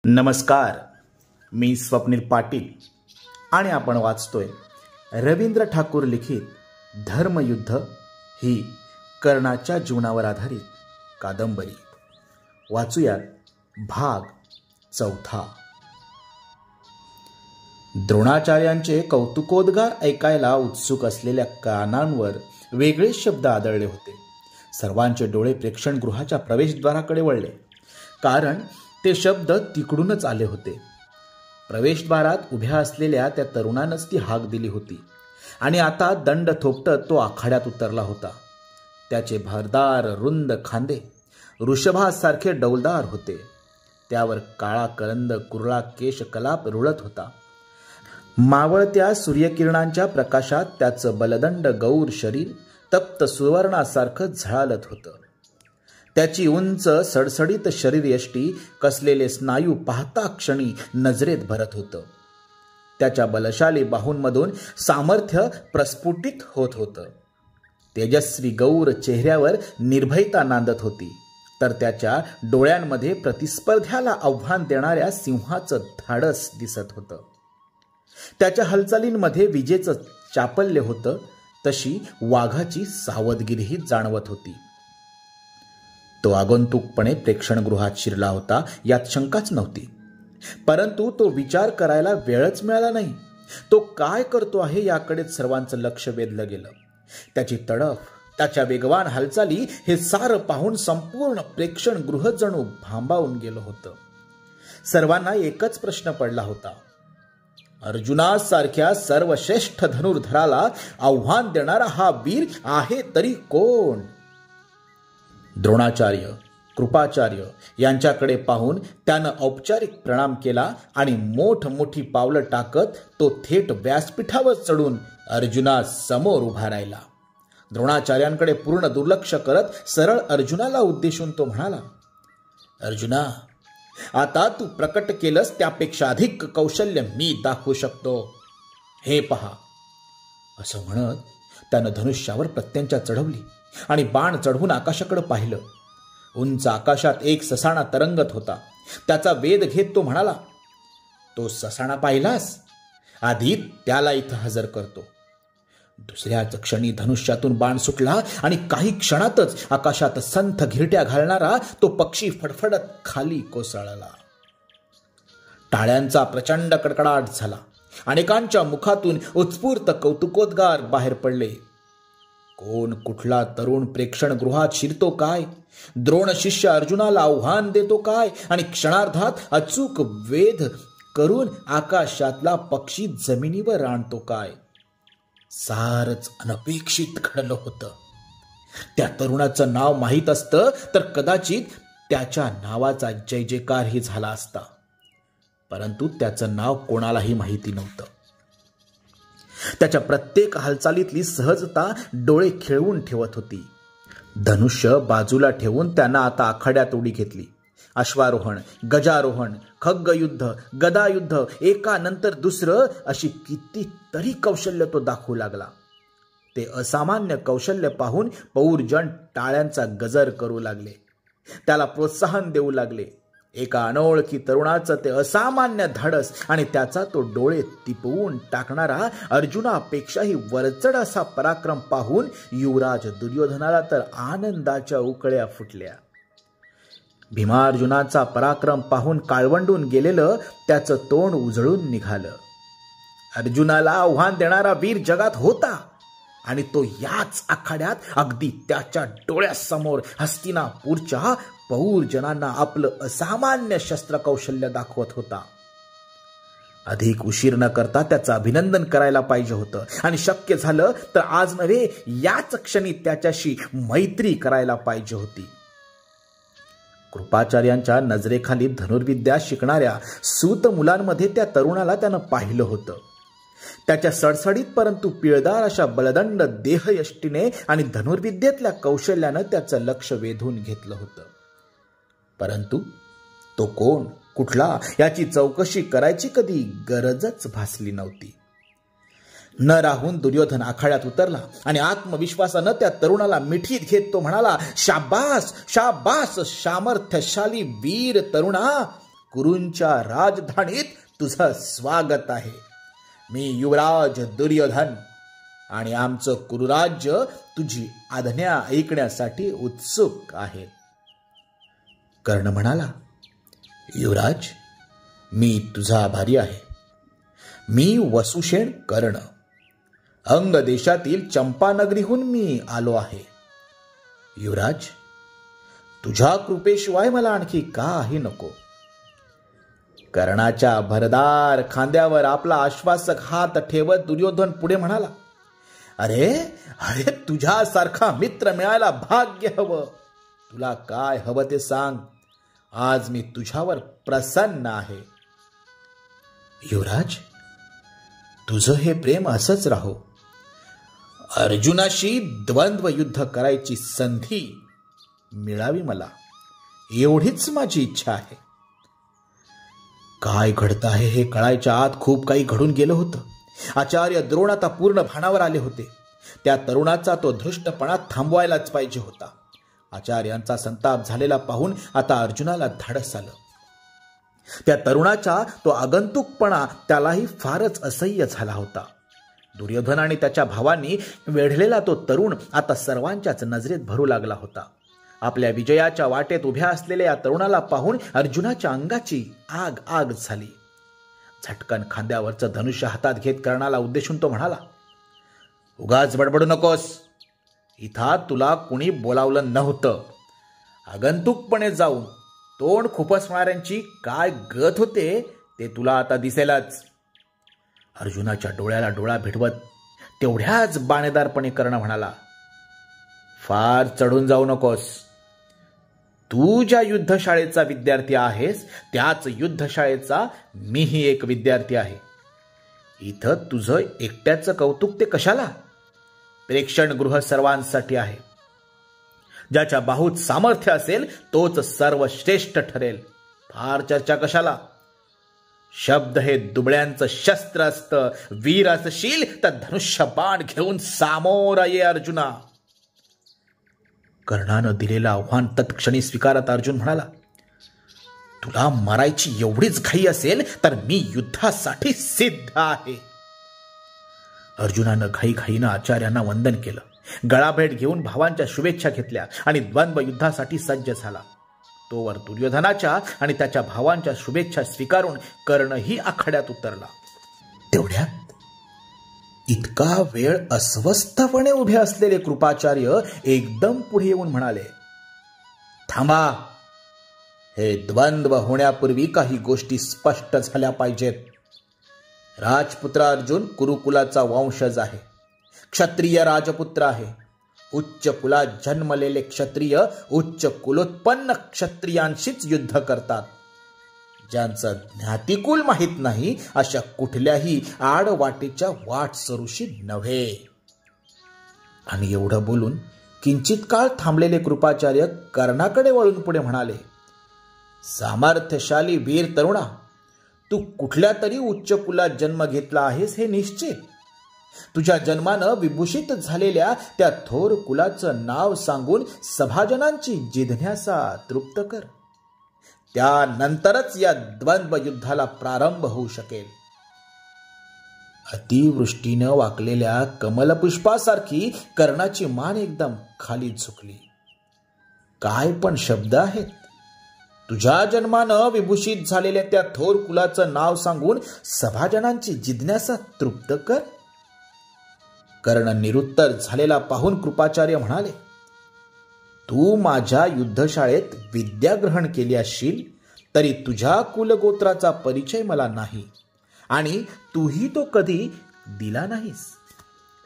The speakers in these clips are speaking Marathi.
नमस्कार, मी स्वप्नील पाटील आणि आपण वाचतोय रवींद्र ठाकूर लिखित धर्मयुद्ध ही कर्णाच्या जीवनावर आधारित कादंबरी. वाचूयात भाग 4. द्रोणाचार्यांचे कौतुकोद्गार ऐकायला उत्सुक असलेल्या कानांवर वेगळे शब्द आदळले होते. सर्वांचे डोळे प्रेक्षणगृहाच्या प्रवेशद्वाराकडे वळले, कारण ते शब्द तिकडूनच आले होते. प्रवेशद्वारात उभ्या असलेल्या त्या तरुणानंच ती हाक दिली होती आणि आता दंड थोपटत तो आखाड्यात उतरला होता. त्याचे भरदार रुंद खांदे वृषभासारखे डौलदार होते. त्यावर काळा करंद कुरळा केश कलाप रुळत होता. मावळत्या सूर्यकिरणांच्या प्रकाशात त्याचं बलदंड गौर शरीर तप्त सुवर्णासारखं झळाळत होतं. त्याची उंच सडसडीत शरीरयष्टी कसलेले स्नायू पाहता क्षणी नजरेत भरत होतं. त्याच्या बलशाली बाहूंमधून सामर्थ्य प्रस्फुटित होत होतं. तेजस्वी गौर चेहऱ्यावर निर्भयता नांदत होती, तर त्याच्या डोळ्यांमध्ये प्रतिस्पर्ध्याला आव्हान देणाऱ्या सिंहाचं धाडस दिसत होतं. त्याच्या हालचालींमध्ये विजेचं चापल्य होतं, तशी वाघाची सावधगिरीही जाणवत होती. तो आगंतुकपणे प्रेक्षणगृहात शिरला होता, यात शंकाच नव्हती. परंतु तो विचार करायला वेळच मिळाला नाही. तो काय करतो आहे याकडेच सर्वांचं लक्ष वेधलं गेलं. त्याची तडफ, त्याच्या वेगवान हालचाली हे सारं पाहून संपूर्ण प्रेक्षणगृह जणू भांबावून गेलं होतं. सर्वांना एकच प्रश्न पडला होता: अर्जुनासारख्या सर्वश्रेष्ठ धनुर्धराला आव्हान देणारा हा वीर आहे तरी कोण? द्रोणाचार्य, कृपाचार्य यांच्याकडे पाहून त्यानं औपचारिक प्रणाम केला आणि मोठी पावलं टाकत तो थेट व्यासपीठावर चढून अर्जुना समोर उभा राहिला. द्रोणाचार्यांकडे पूर्ण दुर्लक्ष करत सरळ अर्जुनाला उद्देशून तो म्हणाला: अर्जुना, आता तू प्रकट केलंस त्यापेक्षा अधिक कौशल्य मी दाखवू शकतो. हे पहा. असं म्हणत त्यानं धनुष्यावर प्रत्यंचा चढवली आणि बाण चढवून आकाशाकडे पाहिलं. उंच आकाशात एक ससाणा तरंगत होता. त्याचा वेध घेत तो म्हणाला: तो ससाणा पाहिलास? आधी त्याला इथं हजर करतो. दुसऱ्याच क्षणी धनुष्यातून बाण सुटला आणि काही क्षणातच आकाशात संथ घिरट्या घालणारा तो पक्षी फडफडत खाली कोसळला. टाळ्यांचा प्रचंड कडकडाट झाला. अनेकांच्या मुखातून उत्स्फूर्त कौतुकोद्गार बाहेर पडले. कोण कुठला तरुण प्रेक्षणगृहात शिरतो काय? द्रोण शिष्य अर्जुनाला आव्हान देतो काय? आणि क्षणार्धात अचूक वेध करून आकाशातला पक्षी जमिनीवर आणतो काय? सारच अनपेक्षित घडलं होतं. त्या तरुणाचं नाव माहीत असतं तर कदाचित त्याच्या नावाचा जय जयकारही झाला असता. परंतु त्याचं नाव कोणालाही माहिती नव्हतं. त्याच्या प्रत्येक हालचालीतली सहजता डोळे खिळवून ठेवत होती. धनुष्य बाजूला ठेवून त्यानं आता आखाड्यात उडी घेतली. अश्वारोहण, गजारोहण, खड्गयुद्ध, गदायुद्ध, एकानंतर दुसरं अशी कितीतरी कौशल्य तो दाखवू लागला. ते असामान्य कौशल्य पाहून पौरजन टाळ्यांचा गजर करू लागले, त्याला प्रोत्साहन देऊ लागले. एका अनोळखी तरुणाचं ते असामान्य धाडस आणि त्याचा तो डोळे तिपवून टाकणारा अर्जुनापेक्षाही वरचढ असा पराक्रम पाहून युवराज दुर्योधनाला तर आनंदाच्या उकळ्या फुटल्या. भीमार्जुनाचा पराक्रम पाहून काळवंडून गेलेलं त्याचं तोंड उजळून निघालं. अर्जुनाला आव्हान देणारा वीर जगात होता आणि तो याच आखाड्यात अगदी त्याच्या डोळ्यासमोर हस्तिनापूरच्या पौरजनांना आपलं असामान्य शस्त्रकौशल्य दाखवत होता. अधिक उशीर न करता त्याचं अभिनंदन करायला पाहिजे होतं आणि शक्य झालं तर आज नव्हे, याच क्षणी त्याच्याशी मैत्री करायला पाहिजे होती. कृपाचार्यांच्या नजरेखाली धनुर्विद्या शिकणाऱ्या सूत मुलांमध्ये त्या तरुणाला त्यानं पाहिलं होतं. त्याच्या सडसडीत परंतु पिळदार अशा बलदंड देहयष्टीने आणि धनुर्विद्येतल्या कौशल्यानं त्याचं लक्ष वेधून घेतलं होतं. परंतु तो कोण, कुठला याची चौकशी करायची कधी गरजच भासली नव्हती. न राहून दुर्योधन आखाड्यात उतरला आणि आत्मविश्वासानं त्या तरुणाला मिठीत घेत तो म्हणाला: शाबास, शाबास, सामर्थ्यशाली वीर तरुणा, कुरूंच्या राजधानीत तुझं स्वागत आहे. मी युवराज दुर्योधन आणि आमचं कुरुराज्य तुझी आज्ञा ऐकण्यासाठी उत्सुक आहे. कर्ण म्हणाला, युवराज, मी तुझा आभारी आहे. मी वसुषेण कर्ण, अंग देशातील चंपानगरीहून मी आलो आहे. युवराज, तुझ्या कृपेशिवाय मला आणखी काही नको. कर्णाच्या भरदार खांद्यावर आपला आश्वासक हात ठेवत दुर्योधन पुढे म्हणाला, अरे अरे तुझ्यासारखा मित्र मिळायला भाग्य हवं. तुला काय हवं ते सांग. आज मी तुझ्यावर प्रसन्न आहे. युवराज, तुझं हे प्रेम असंच राहो. अर्जुनाशी द्वंद्व युद्ध करायची संधी मिळावी मला, एवढीच माझी इच्छा आहे. काय घडत आहे हे कळायच्या आत खूप काही घडून गेलं होतं. आचार्य द्रोण आता पूर्ण भानावर आले होते. त्या तरुणाचा तो धृष्टपणा थांबवायलाच पाहिजे होता. आचार्यांचा संताप झालेला पाहून आता अर्जुनाला धाडस आलं. त्या तरुणाचा तो आगंतुकपणा त्यालाही फारच असह्य झाला होता. दुर्योधन आणि त्याच्या भावांनी वेढलेला तो तरुण आता सर्वांच्याच नजरेत भरू लागला होता. आपल्या विजयाच्या वाटेत उभ्या असलेल्या या तरुणाला पाहून अर्जुनाच्या अंगाची आग आग झाली. झटकन खांद्यावरचं धनुष्य हातात घेत कर्णाला उद्देशून तो म्हणाला, उगाच बडबडू नकोस. इथं तुला कुणी बोलावलं नव्हतं. आगंतुकपणे जाऊन तोंड खुपसणाऱ्यांची काय गत होते ते तुला आता दिसेलच. अर्जुनाच्या डोळ्याला डोळा भिडवत तेवढ्याच बाणेदारपणे कर्ण म्हणाला, फार चढून जाऊ नकोस. तू ज्या युद्धशाळेचा विद्यार्थी आहेस त्याच युद्धशाळेचा मीही एक विद्यार्थी आहे. इथं तुझं एकट्याचं कौतुक ते कशाला? प्रेक्षणगृह सर्वांसाठी आहे. ज्याच्या बाहूत सामर्थ्य असेल तोच सर्वश्रेष्ठ ठरेल. फार चर्चा कशाला? शब्द हे दुबळ्यांचं शस्त्र असतं. वीर असशील तर धनुष्य बाण घेऊन सामोर ये अर्जुना. कर्णानं दिलेलं आव्हान तत्क्षणी स्वीकारत अर्जुन म्हणाला, तुला मारायची एवढीच घाई असेल तर मी युद्धासाठी सिद्ध आहे. अर्जुनानं घाईघाईनं आचार्यांना वंदन केलं. गळाभेट घेऊन भावांच्या शुभेच्छा घेतल्या आणि द्वंद्व युद्धासाठी सज्ज झाला. तोवर दुर्योधनाच्या आणि त्याच्या भावांच्या शुभेच्छा स्वीकारून कर्णही आखाड्यात उतरला. तेवढ्यात इतका वेळ अस्वस्थपणे उभे असलेले कृपाचार्य एकदम पुढे येऊन म्हणाले, थांबा. हे द्वंद्व होण्यापूर्वी काही गोष्टी स्पष्ट झाल्या पाहिजेत. राजपुत्र अर्जुन कुरुकुलाचा वंशज आहे. क्षत्रिय राजपुत्र आहे. उच्च कुलात जन्मलेले क्षत्रिय उच्च कुलोत्पन्न क्षत्रियांशीच युद्ध करतात. ज्यांचं ज्ञातिकुल माहीत नाही अशा कुठल्याही आडवाटेच्या वाटसरूशी नव्हे. आणि एवढं बोलून किंचित काळ थांबलेले कृपाचार्य कर्णाकडे वळून पुढे म्हणाले, सामर्थ्यशाली वीर तरुणा, तू कुठल्या तरी उच्च कुलात जन्म घेतला आहेस हे निश्चित. तुझ्या जन्मानं विभूषित झालेल्या त्या थोर कुलाचं नाव सांगून सभाजनांची जिज्ञासा तृप्त कर. त्यानंतरच या द्वंद्व युद्धाला प्रारंभ होऊ शकेल. अतिवृष्टीनं वाकलेल्या कमलपुष्पासारखी कर्णाची मान एकदम खाली झुकली. काय पण शब्द आहेत. तुझ्या जन्मानं विभूषित झालेल्या त्या थोर कुलाचं नाव सांगून सभाजनांची जिज्ञासा तृप्त कर. कर्ण निरुत्तर झालेला पाहून कृपाचार्य म्हणाले, तू माझ्या युद्धशाळेत विद्या ग्रहण केली असशील तरी तुझ्या कुलगोत्राचा परिचय मला नाही आणि तूही तो कधी दिला नाहीस.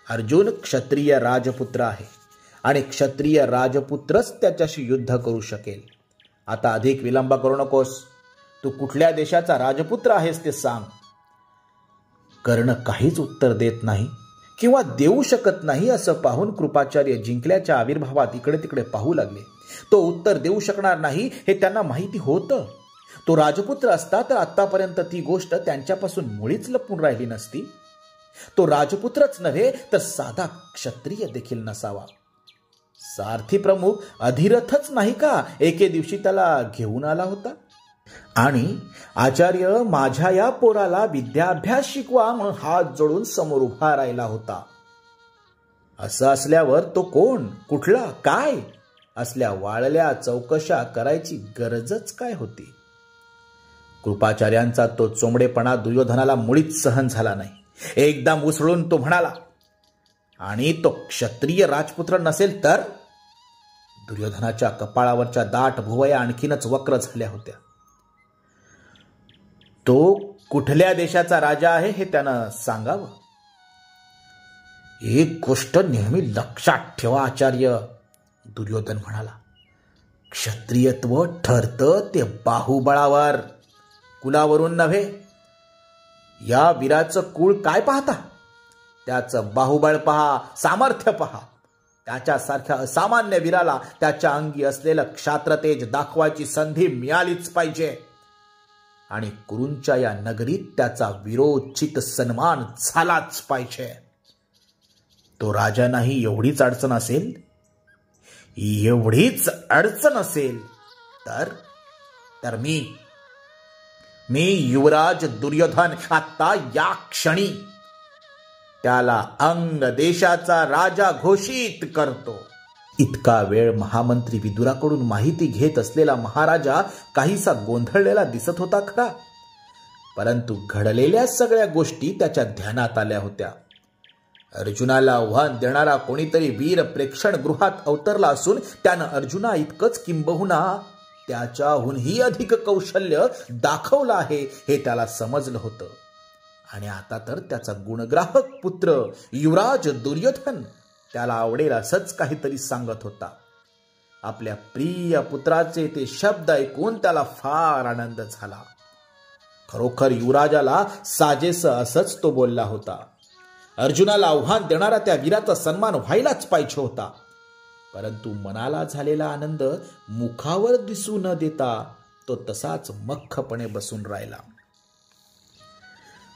अर्जुन क्षत्रिय राजपुत्र आहे आणि क्षत्रिय राजपुत्रच त्याच्याशी युद्ध करू शकेल. आता अधिक विलंब करू नकोस. तू कुठल्या देशाचा राजपुत्र आहेस ते सांग. कर्ण काहीच उत्तर देत नाही किंवा देऊ शकत नाही असं पाहून कृपाचार्य जिंकल्याच्या आविर्भावात इकडे तिकडे पाहू लागले. तो उत्तर देऊ शकणार नाही हे त्यांना माहिती होतं. तो राजपुत्र असता तर आतापर्यंत ती गोष्ट त्यांच्यापासून मुळीच लपून राहिली नसती. तो राजपुत्रच नव्हे तर साधा क्षत्रिय देखील नसावा. सारथी प्रमुख अधिरथच नाही का एके दिवशी त्याला घेऊन आला होता. आणि आचार्य माझ्या या पोराला विद्याभ्यास शिकवा म्हणून हात जोडून समोर उभा राहिला होता. असं असल्यावर तो कोण, कुठला, काय असल्या वाळल्या चौकशा करायची गरजच काय होती. कृपाचार्यांचा तो चोंबडेपणा दुर्योधनाला मुळीच सहन झाला नाही. एकदम उसळून तो म्हणाला, आणि तो क्षत्रिय राजपुत्र नसेल तर? दुर्योधनाच्या कपाळावरच्या दाट भुवया आणखीनच वक्र झाल्या होत्या. तो कुठल्या देशाचा राजा आहे हे त्यानं सांगावं. एक गोष्ट नेहमी लक्षात ठेवा आचार्य, दुर्योधन म्हणाला. क्षत्रियत्व ठरतं ते बाहुबळावर, कुलावरून नव्हे. या वीराचं कुळ काय पाहता? त्याचं बाहुबळ पहा, सामर्थ्य पहा. त्याच्यासारख्या असामान्य वीराला त्याच्या अंगी असलेलं क्षात्रतेज दाखवायची संधी मिळालीच पाहिजे. आणि कुरूंच्या या नगरीत त्याचा विरोचित सन्मान झालाच पाहिजे. तो राजा नाही एवढीच अडचण असेल, एवढीच अडचण असेल तर मी युवराज दुर्योधन आता या क्षणी त्याला अंग देशाचा राजा घोषित करतो. इतका वेळ महामंत्री विदुराकडून माहिती घेत असलेला महाराजा काहीसा गोंधळलेला दिसत होता खरा, परंतु घडलेल्या सगळ्या गोष्टी त्याच्या ध्यानात आल्या होत्या. अर्जुनाला आव्हान देणारा कोणीतरी वीर प्रेक्षणगृहात अवतरला असून त्यानं अर्जुना इतकंच किंबहुना त्याच्याहूनही अधिक कौशल्य दाखवलं आहे हे त्याला समजलं होतं. आणि आता तर त्याचा गुणग्राहक पुत्र युवराज दुर्योधन त्याला आवडेल असंच काहीतरी सांगत होता. आपल्या प्रिय पुत्राचे ते शब्द ऐकून त्याला फार आनंद झाला. खरोखर युवराजाला साजेसं असंच तो बोलला होता. अर्जुनाला आव्हान देणारा त्या वीराचा सन्मान व्हायलाच पाहिजे होता, परंतु मनाला झालेला आनंद मुखावर दिसू न देता तो तसाच मख्खपणे बसून राहिला.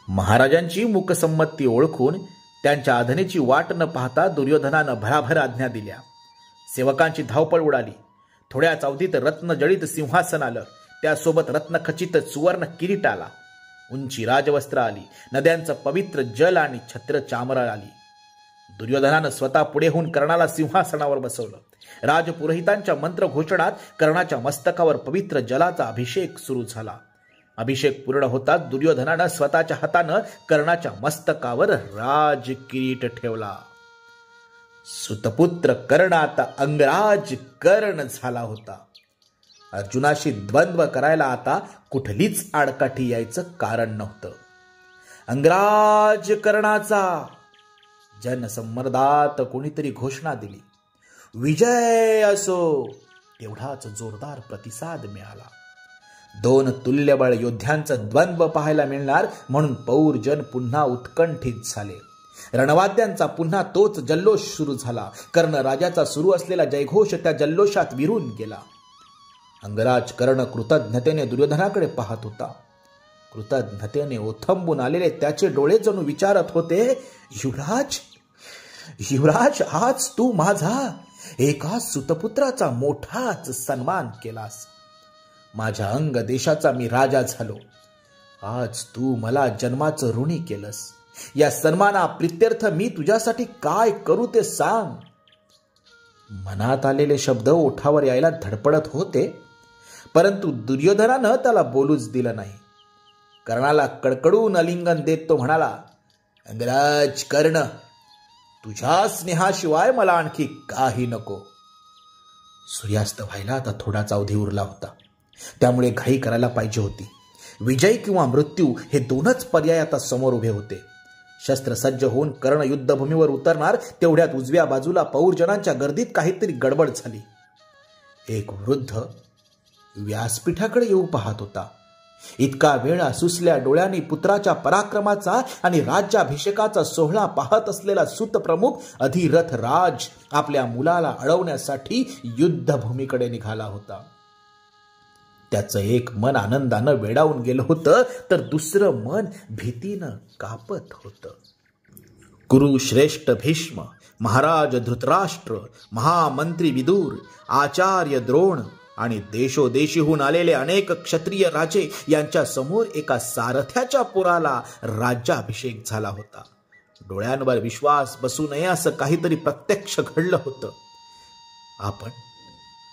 महाराजांची मुकसंमती ओळखून त्यांच्या आधनेची वाट न पाहता दुर्योधनानं भराभर आज्ञा दिल्या. सेवकांची धावपळ उडाली. थोड्याच अवधीत रत्नजडित सिंहासन आलं. त्यासोबत रत्नखचित सुवर्ण किरीट आला. उंची राजवस्त्र आली. नद्यांचं पवित्र जल आणि छत्र चामर आली. दुर्योधनानं स्वतः पुढे होऊन कर्णाला सिंहासनावर बसवलं. राजपुरोहितांच्या मंत्र घोषणात कर्णाच्या मस्तकावर पवित्र जलाचा अभिषेक सुरू झाला. अभिषेक पूर्ण होताच दुर्योधनानं स्वतःच्या हातानं कर्णाच्या मस्तकावर राज किरीट ठेवला. सुतपुत्र कर्ण आता अंगराज कर्ण झाला होता. अर्जुनाशी द्वंद्व करायला आता कुठलीच आडकाठी यायचं कारण नव्हतं. अंगराज कर्णाचा जनसम्मर्दात कोणीतरी घोषणा दिली. विजय असो. तेवढाच जोरदार प्रतिसाद मिळाला. दोन तुल्यबळ योद्ध्यांचं द्वंद्व पाहायला मिळणार म्हणून पौरजन पुन्हा उत्कंठित झाले. रणवाद्यांचा पुन्हा तोच जल्लोष सुरू झाला. कर्ण राजाचा सुरू असलेला जयघोष त्या जल्लोषात विरून गेला. अंगराज कर्ण कृतज्ञतेने दुर्योधनाकडे पाहत होता. कृतज्ञतेने ओथंबून आलेले त्याचे डोळे जणू विचारत होते, युवराज, आज तू माझा एका सुतपुत्राचा मोठाच सन्मान केलास. माझ्या अंग देशाचा मी राजा झालो. आज तू मला जन्माचं ऋणी केलंस. या सन्माना प्रित्यर्थ मी तुझ्यासाठी काय करू ते सांग. मनात आलेले शब्द ओठावर यायला धडपडत होते, परंतु दुर्योधनानं त्याला बोलूच दिलं नाही. कर्णाला कडकडून आलिंगन देत तो म्हणाला, अंगराज कर्ण, तुझ्या स्नेहाशिवाय मला आणखी काही नको. सूर्यास्त व्हायला आता थोडाच अवधी उरला होता. त्यामुळे घाई करायला पाहिजे होती. विजय किंवा मृत्यू हे दोनच पर्याय आता समोर उभे होते. शस्त्रसज्ज होऊन कर्ण युद्धभूमीवर उतरणार तेवढ्यात उजव्या बाजूला पौरजनांच्या गर्दीत काहीतरी गडबड झाली. एक वृद्ध व्यासपीठाकडे येऊ पाहत होता. इतका वेळ सुसल्या डोळ्यांनी पुत्राच्या पराक्रमाचा आणि राज्याभिषेकाचा सोहळा पाहत असलेला सूतप्रमुख अधिरथ राज आपल्या मुलाला अडवण्यासाठी युद्धभूमीकडे निघाला होता. त्याचं एक मन आनंदानं वेडावून गेलं होतं, तर दुसरं मन भीतीनं कापत होतं. कुरुश्रेष्ठ भीष्म, महाराज धृतराष्ट्र, महामंत्री विदुर, आचार्य द्रोण, आणि देशोदेशीहून आलेले अनेक क्षत्रिय राजे यांच्या समोर एका सारथ्याच्या पुराला राज्याभिषेक झाला होता. डोळ्यांवर विश्वास बसू नये असं काहीतरी प्रत्यक्ष घडलं होतं.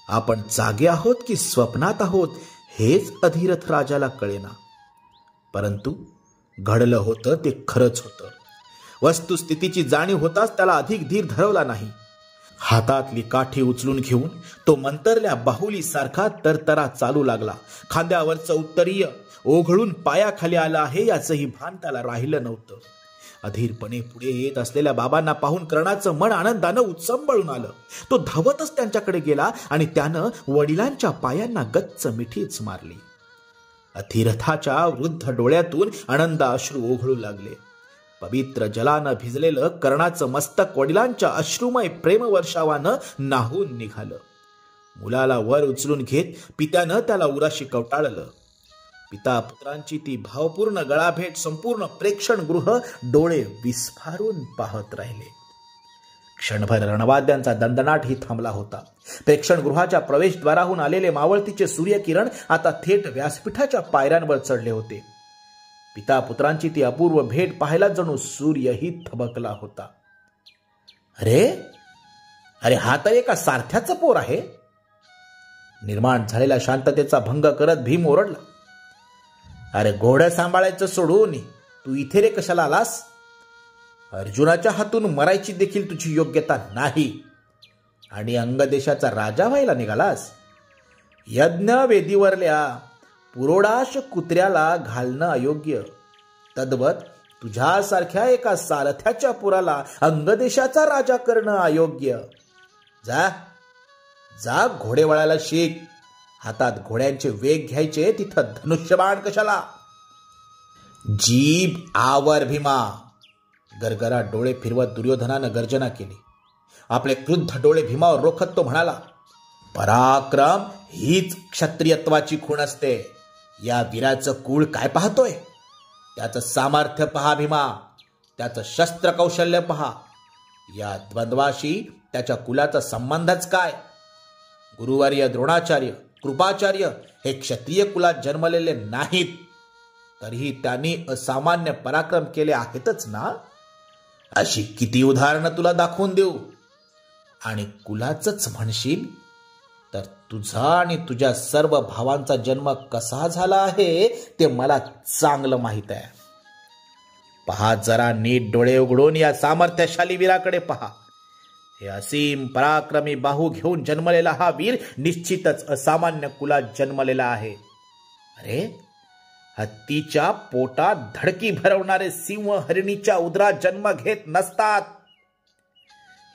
आपण जागे आहोत की स्वप्नात आहोत हेच अधिरथ राजाला कळेना. परंतु घडलं होतं ते खरंच होतं. वस्तुस्थितीची जाणीव होताच त्याला अधिक धीर धरवला नाही. हातातली काठी उचलून घेऊन तो मंतरल्या बाहुलीसारखा तरतरा चालू लागला. खांद्यावरचं उत्तरीय ओघळून पायाखाली आलं आहे याचंही भान त्याला राहिलं नव्हतं. अधीरपणे पुढे येत असलेल्या बाबांना पाहून कर्णाचं मन आनंदानं उत्संबळून आलं. तो धावतच त्यांच्याकडे गेला आणि त्यानं वडिलांच्या पायांना गच्च मिठीच मारली. अधिरथाच्या वृद्ध डोळ्यातून आनंद अश्रू ओघळू लागले. पवित्र जलानं भिजलेलं कर्णाचं मस्तक वडिलांच्या अश्रुमय प्रेमवर्षावानं नाहून निघालं. मुलाला वर उचलून घेत पित्यानं त्याला उराशी कवटाळलं. पिता पुत्रांची ती भावपूर्ण गळाभेट संपूर्ण प्रेक्षणगृह डोळे विस्फारून पाहत राहिले. क्षणभर रणवाद्यांचा दणदणाटही थांबला होता. प्रेक्षणगृहाच्या प्रवेशद्वाराहून आलेले मावळतीचे सूर्यकिरण आता थेट व्यासपीठाच्या पायऱ्यांवर चढले होते. पिता पुत्रांची ती अपूर्व भेट पाहायला जणू सूर्यही थबकला होता. अरे हा तर एका सारथ्याचं पोर आहे. निर्माण झालेल्या शांततेचा भंग करत भीम ओरडला. अरे घोडं सांभाळायचं सोडून तू इथे रे कशाला आलास? अर्जुनाच्या हातून मरायची देखील तुझी योग्यता नाही आणि अंगदेशाचा राजा व्हायला निघालास. यज्ञ वेदीवरल्या पुरोडाश कुत्र्याला घालणं अयोग्य, तद्वत तुझ्यासारख्या एका सारथ्याच्या पुराला अंगदेशाचा राजा करणं अयोग्य. जा घोडे वळायला शिक. हातात घोड्यांचे वेग घ्यायचे, तिथं धनुष्यबाण कशाला? जीभ आवर भीमा. गरगरा डोळे फिरवत दुर्योधनानं गर्जना केली. आपले क्रुद्ध डोळे भीमावर रोखत तो म्हणाला, पराक्रम हीच क्षत्रियत्वाची खूण असते. या वीराचं कुळ काय पाहतोय? त्याचं सामर्थ्य पहा भीमा, त्याचं शस्त्र कौशल्य पहा. या द्वंद्वाशी त्याच्या कुलाचा संबंधच काय? गुरुवर्य द्रोणाचार्य, कृपाचार्य हे क्षत्रिय कुलात जन्मलेले नाहीत, तरीही त्यांनी असामान्य पराक्रम केले आहेतच ना. अशी किती उदाहरणं तुला दाखवून देऊ? आणि कुलाचंच म्हणशील तर तुझा आणि तुझ्या सर्व भावांचा जन्म कसा झाला आहे ते मला चांगलं माहित आहे. पहा जरा नीट डोळे उघडून या सामर्थ्यशाली वीराकडे पहा. हे असीम पराक्रमी बाहू घेऊन जन्मलेला हा वीर निश्चितच असामान्य कुलात जन्मलेला आहे. अरे हत्तीच्या पोटात धडकी भरवणारे सिंह हरिणीच्या उदरात जन्म घेत नसतात.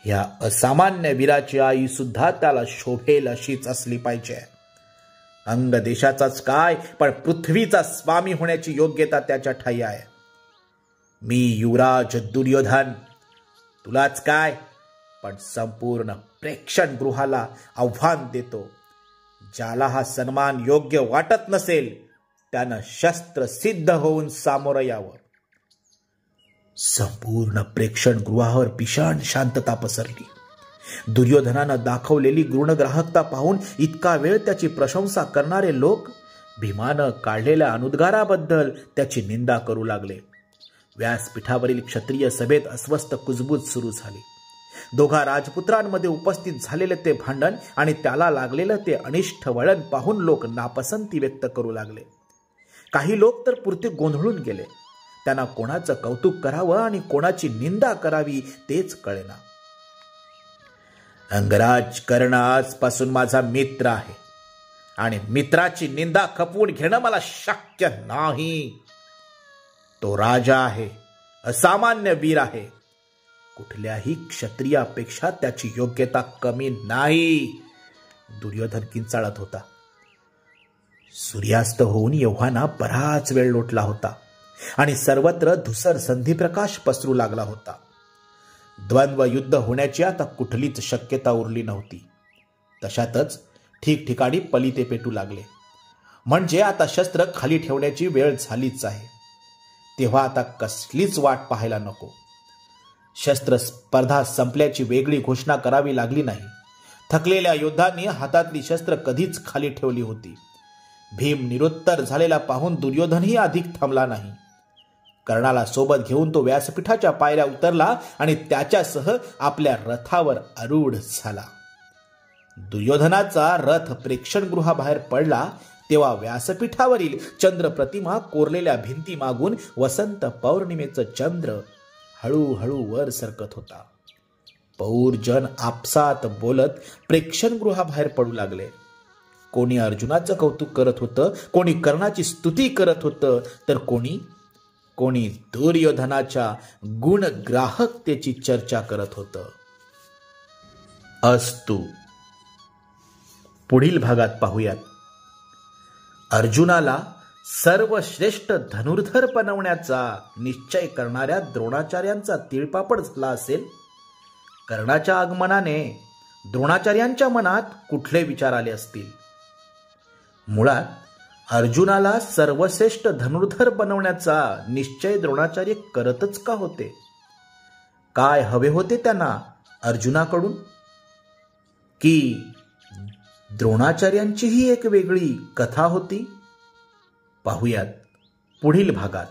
या असामान्य वीराची आई सुद्धा त्याला शोभेल अशीच असली पाहिजे. अंग देशाचाच काय पण पृथ्वीचा स्वामी होण्याची योग्यता त्याच्या ठाई आहे. मी युवराज दुर्योधन, तुलाच काय पण संपूर्ण प्रेक्षणगृहाला आव्हान देतो. ज्याला हा सन्मान योग्य वाटत नसेल त्यानं शस्त्र सिद्ध होऊन सामोरं यावं. संपूर्ण प्रेक्षणगृहावर भीषण शांतता पसरली. दुर्योधनानं दाखवलेली गुणग्राहकता पाहून इतका वेळ त्याची प्रशंसा करणारे लोक भीमानं काढलेल्या अनुद्गाराबद्दल त्याची निंदा करू लागले. व्यासपीठावरील क्षत्रिय सभेत अस्वस्थ कुजबूज सुरू झाली. दोघा राजपुत्रांमध्ये उपस्थित झालेले ते भांडण आणि त्याला लागलेलं ते अनिष्ट वळण पाहून लोक नापसंती व्यक्त करू लागले. काही लोक तर पुरते गोंधळून गेले. त्यांना कोणाचं कौतुक करावं आणि कोणाची निंदा करावी तेच कळेना. अंगराज कर्ण आजपासून माझा मित्र आहे आणि मित्राची निंदा खपवून घेणं मला शक्य नाही. तो राजा आहे, असामान्य वीर आहे. कुठल्याही क्षत्रियापेक्षा त्याची योग्यता कमी नाही. दुर्योधन किंचाळत होता. सूर्यास्त होऊन एव्हाना बराच वेळ लोटला होता आणि सर्वत्र धुसर संधिप्रकाश पसरू लागला होता. द्वंद्व युद्ध होण्याची आता कुठलीच शक्यता उरली नव्हती. तशातच ठिकठिकाणी पलिते पेटू लागले. म्हणजे आता शस्त्र खाली ठेवण्याची वेळ झालीच आहे. तेव्हा आता कसलीच वाट पाहायला नको. शस्त्र स्पर्धा संपल्याची वेगळी घोषणा करावी लागली नाही, थकलेल्या योद्धांनी हातातली शस्त्र कधीच खाली ठेवली होती. भीम निरुत्तर झालेला पाहून दुर्योधनही अधिक थांबला नाही. कर्णाला सोबत घेऊन तो व्यासपीठाच्या पायऱ्या उतरला आणि त्याच्यासह आपल्या रथावर आरूढ झाला. दुर्योधनाचा रथ प्रेक्षणगृहाबाहेर पडला तेव्हा व्यासपीठावरील चंद्र प्रतिमा कोरलेल्या भिंती मागून वसंत पौर्णिमेचं चंद्र हळूहळू वर सरकत होता. पौरजन आपसात बोलत प्रेक्षणगृहाबाहेर पडू लागले. कोणी अर्जुनाचं कौतुक करत होतं, कोणी कर्णाची स्तुती करत होतं, तर कोणी दुर्योधनाच्या गुणग्राहकतेची चर्चा करत होतं. अस्तु. पुढील भागात पाहूयात. अर्जुनाला सर्वश्रेष्ठ धनुर्धर बनवण्याचा निश्चय करणाऱ्या द्रोणाचार्यांचा तिळपापड झाला असेल. कर्णाच्या आगमनाने द्रोणाचार्यांच्या मनात कुठले विचार आले असतील. मुळात अर्जुनाला सर्वश्रेष्ठ धनुर्धर बनवण्याचा निश्चय द्रोणाचार्य करतच का होते? काय हवे होते त्यांना अर्जुनाकडून? की द्रोणाचार्यांचीही एक वेगळी कथा होती? पाहूयात पुढील भागात.